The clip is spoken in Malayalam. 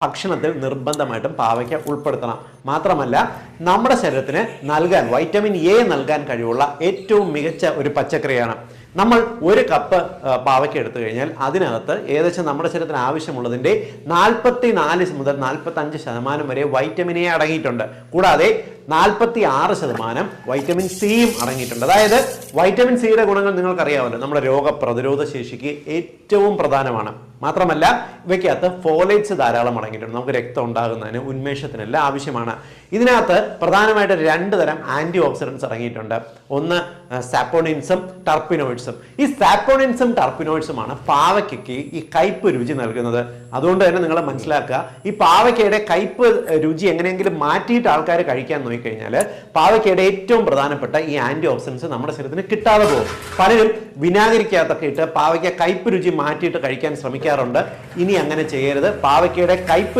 ഭക്ഷണത്തിൽ നിർബന്ധമായിട്ടും പാവയ്ക്ക ഉൾപ്പെടുത്തണം. മാത്രമല്ല നമ്മുടെ ശരീരത്തിന് നൽകാൻ വൈറ്റമിൻ എ നൽകാൻ കഴിവുള്ള ഏറ്റവും മികച്ച ഒരു പച്ചക്കറിയാണ്. നമ്മൾ ഒരു കപ്പ് പാവയ്ക്ക എടുത്തു കഴിഞ്ഞാൽ അതിനകത്ത് ഏകദേശം നമ്മുടെ ശരീരത്തിന് ആവശ്യമുള്ളതിൻ്റെ 44 മുതൽ 45% വരെ വൈറ്റമിൻ എ അടങ്ങിയിട്ടുണ്ട്. കൂടാതെ 46% വൈറ്റമിൻ സിയും അടങ്ങിയിട്ടുണ്ട്. അതായത് വൈറ്റമിൻ സിയുടെ ഗുണങ്ങൾ നിങ്ങൾക്കറിയാമല്ലോ, നമ്മുടെ രോഗപ്രതിരോധ ശേഷിക്ക് ഏറ്റവും പ്രധാനമാണ്. മാത്രമല്ല ഇവയ്ക്കകത്ത് ഫോലേറ്റ്സ് ധാരാളം അടങ്ങിയിട്ടുണ്ട്. നമുക്ക് രക്തം ഉണ്ടാകുന്നതിന് ഉന്മേഷത്തിനെല്ലാം ആവശ്യമാണ്. ഇതിനകത്ത് പ്രധാനമായിട്ട് 2 തരം ആന്റി ഓക്സിഡൻസ് അടങ്ങിയിട്ടുണ്ട്. ഒന്ന് സാപ്പോണിൻസും ടർപ്പിനോയിഡ്സും. ഈ സാപ്പോണിൻസും ടർപ്പിനോയിഡ്സുമാണ് പാവയ്ക്കയ്ക്ക് ഈ കയ്പ് രുചി നൽകുന്നത്. അതുകൊണ്ട് തന്നെ നിങ്ങൾ മനസ്സിലാക്കുക, ഈ പാവയ്ക്കയുടെ കയ്പ് രുചി എങ്ങനെയെങ്കിലും മാറ്റിയിട്ട് ആൾക്കാർ കഴിക്കാൻ നോക്കിക്കഴിഞ്ഞാൽ പാവയ്ക്കയുടെ ഏറ്റവും പ്രധാനപ്പെട്ട ഈ ആന്റി ഓക്സിഡൻസ് നമ്മുടെ ശരീരത്തിന് കിട്ടാതെ പോകും. പലരും വിനാഗിരിക്കകത്തൊക്കെ ഇട്ട് പാവയ്ക്ക കയ്പ് രുചി മാറ്റിയിട്ട് കഴിക്കാൻ ശ്രമിക്കാറുണ്ട്. ഇനി അങ്ങനെ ചെയ്യരുത്. പാവയ്ക്കയുടെ കയ്പ്